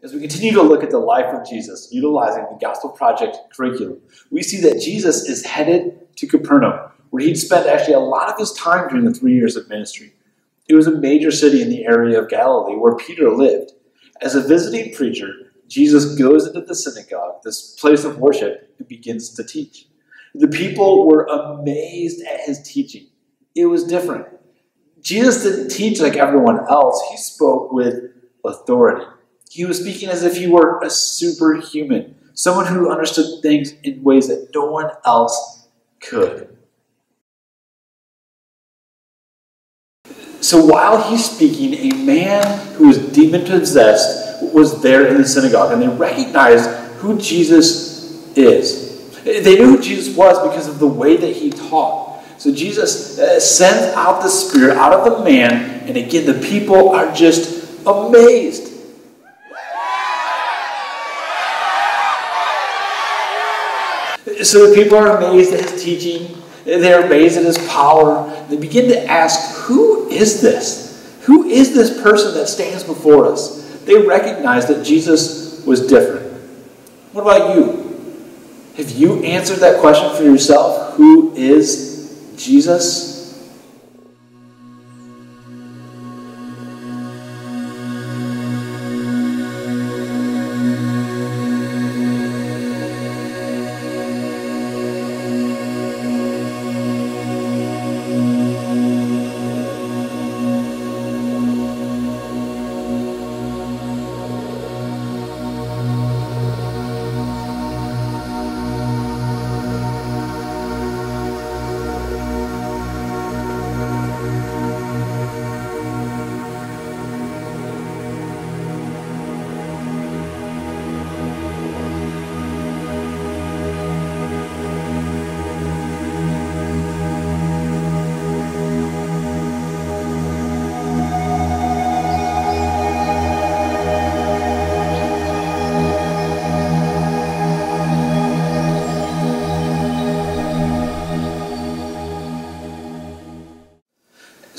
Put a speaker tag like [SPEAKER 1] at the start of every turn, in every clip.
[SPEAKER 1] As we continue to look at the life of Jesus, utilizing the Gospel Project curriculum, we see that Jesus is headed to Capernaum, where he'd spent actually a lot of his time during the 3 years of ministry. It was a major city in the area of Galilee where Peter lived. As a visiting preacher, Jesus goes into the synagogue, this place of worship, and begins to teach. The people were amazed at his teaching. It was different. Jesus didn't teach like everyone else. He spoke with authority. He was speaking as if he were a superhuman, someone who understood things in ways that no one else could. So while he's speaking, a man who was demon-possessed was there in the synagogue, and they recognized who Jesus is. They knew who Jesus was because of the way that he taught. So Jesus sends out the spirit out of the man, and again, the people are just amazed. So the people are amazed at his teaching. They're amazed at his power. They begin to ask, who is this? Who is this person that stands before us? They recognize that Jesus was different. What about you? Have you answered that question for yourself? Who is Jesus?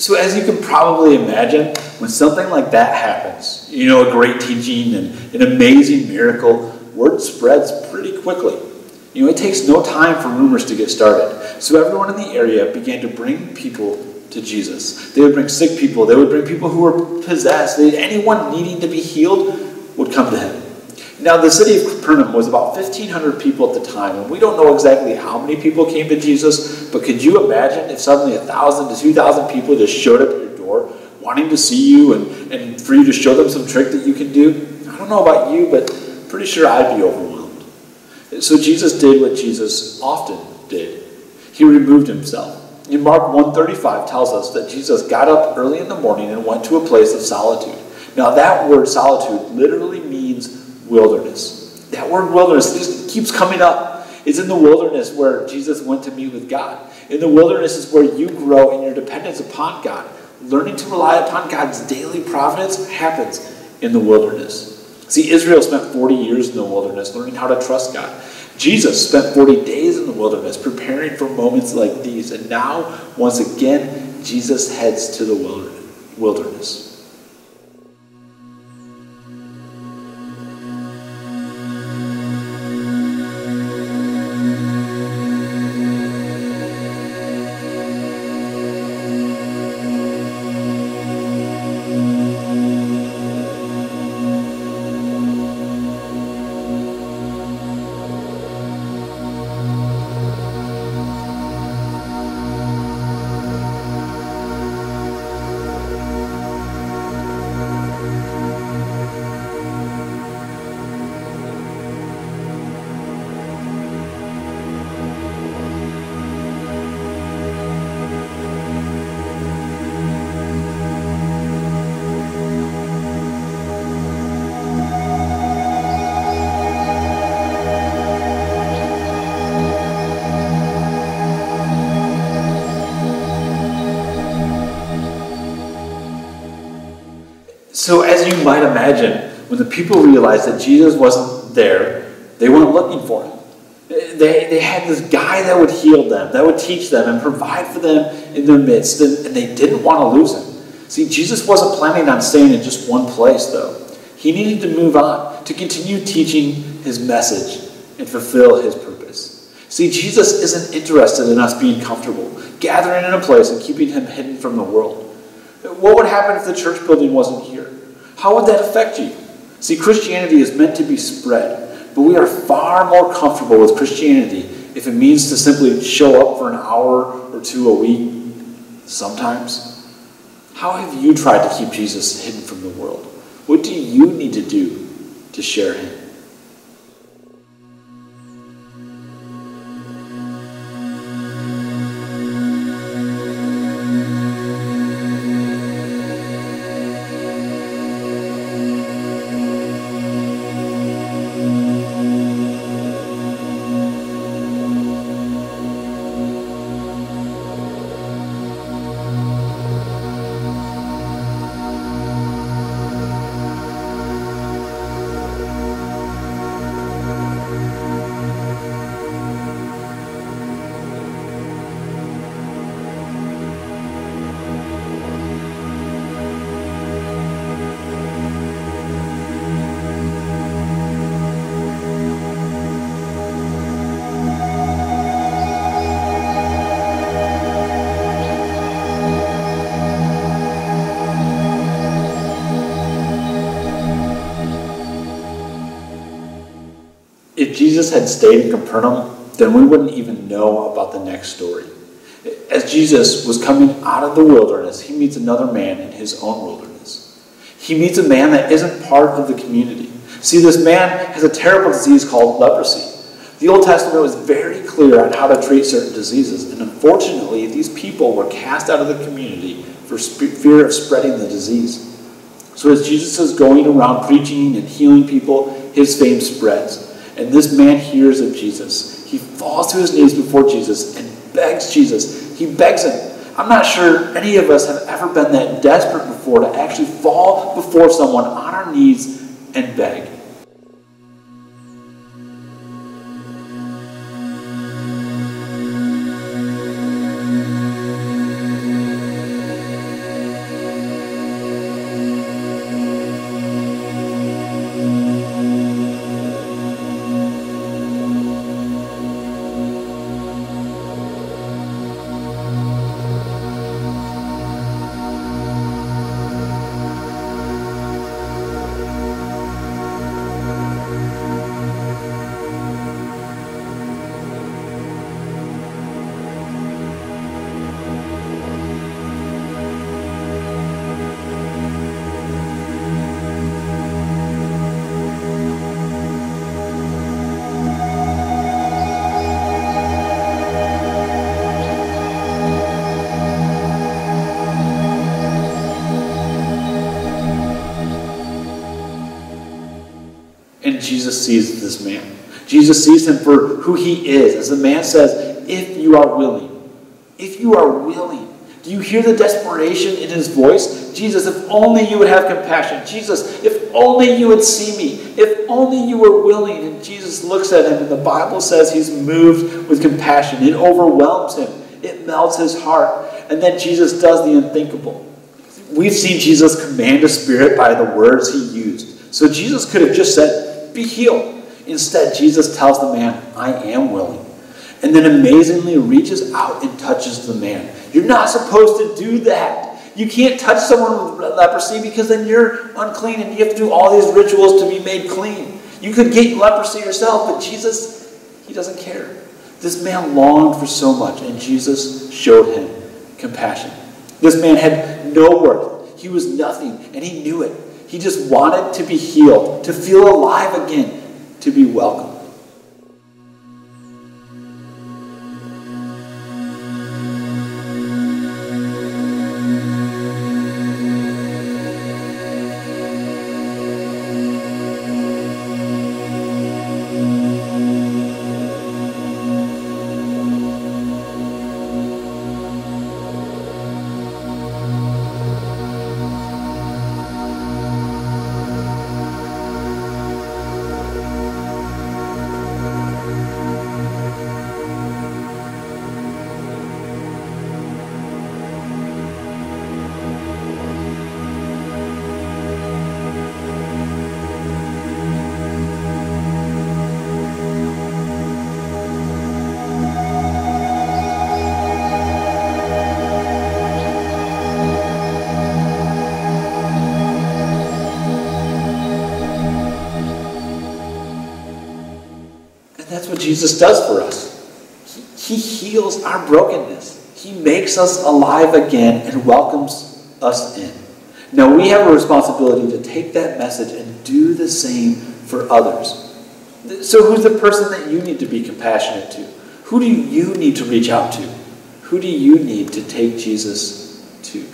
[SPEAKER 1] So as you can probably imagine, when something like that happens, a great teaching and an amazing miracle, word spreads pretty quickly. It takes no time for rumors to get started. So everyone in the area began to bring people to Jesus. They would bring sick people. They would bring people who were possessed. Anyone needing to be healed would come to him. Now, the city of Capernaum was about 1,500 people at the time, and we don't know exactly how many people came to Jesus, but could you imagine if suddenly 1,000 to 2,000 people just showed up at your door wanting to see you and for you to show them some trick that you can do? I don't know about you, but pretty sure I'd be overwhelmed. So Jesus did what Jesus often did. He removed himself. In Mark 1:35 tells us that Jesus got up early in the morning and went to a place of solitude. Now, that word solitude literally means wilderness. That word wilderness just keeps coming up. It's in the wilderness where Jesus went to meet with God. In the wilderness is where you grow in your dependence upon God. Learning to rely upon God's daily providence happens in the wilderness. See, Israel spent 40 years in the wilderness learning how to trust God. Jesus spent 40 days in the wilderness preparing for moments like these. And now, once again, Jesus heads to the wilderness. So as you might imagine, when the people realized that Jesus wasn't there, they weren't looking for him. They had this guy that would heal them, that would teach them and provide for them in their midst, and they didn't want to lose him. See, Jesus wasn't planning on staying in just one place, though. He needed to move on, to continue teaching his message and fulfill his purpose. See, Jesus isn't interested in us being comfortable, gathering in a place and keeping him hidden from the world. What would happen if the church building wasn't here? How would that affect you? See, Christianity is meant to be spread, but we are far more comfortable with Christianity if it means to simply show up for an hour or two a week sometimes. How have you tried to keep Jesus hidden from the world? What do you need to do to share him? If Jesus had stayed in Capernaum, then we wouldn't even know about the next story. As Jesus was coming out of the wilderness, he meets another man in his own wilderness. He meets a man that isn't part of the community. See, this man has a terrible disease called leprosy. The Old Testament was very clear on how to treat certain diseases, and unfortunately, these people were cast out of the community for fear of spreading the disease. So as Jesus is going around preaching and healing people, his fame spreads. And this man hears of Jesus. He falls to his knees before Jesus and begs Jesus. He begs him. I'm not sure any of us have ever been that desperate before to actually fall before someone on our knees and beg. And Jesus sees this man. Jesus sees him for who he is. As the man says, if you are willing. If you are willing. Do you hear the desperation in his voice? Jesus, if only you would have compassion. Jesus, if only you would see me. If only you were willing. And Jesus looks at him, and the Bible says he's moved with compassion. It overwhelms him. It melts his heart. And then Jesus does the unthinkable. We've seen Jesus command a spirit by the words he used. So Jesus could have just said, be healed. Instead, Jesus tells the man, I am willing. And then amazingly reaches out and touches the man. You're not supposed to do that. You can't touch someone with leprosy because then you're unclean and you have to do all these rituals to be made clean. You could get leprosy yourself, but Jesus, he doesn't care. This man longed for so much, and Jesus showed him compassion. This man had no worth. He was nothing, and he knew it. He just wanted to be healed, to feel alive again, to be welcomed. that's what Jesus does for us. He heals our brokenness. He makes us alive again and welcomes us in. Now we have a responsibility to take that message and do the same for others. So who's the person that you need to be compassionate to? Who do you need to reach out to? Who do you need to take Jesus to?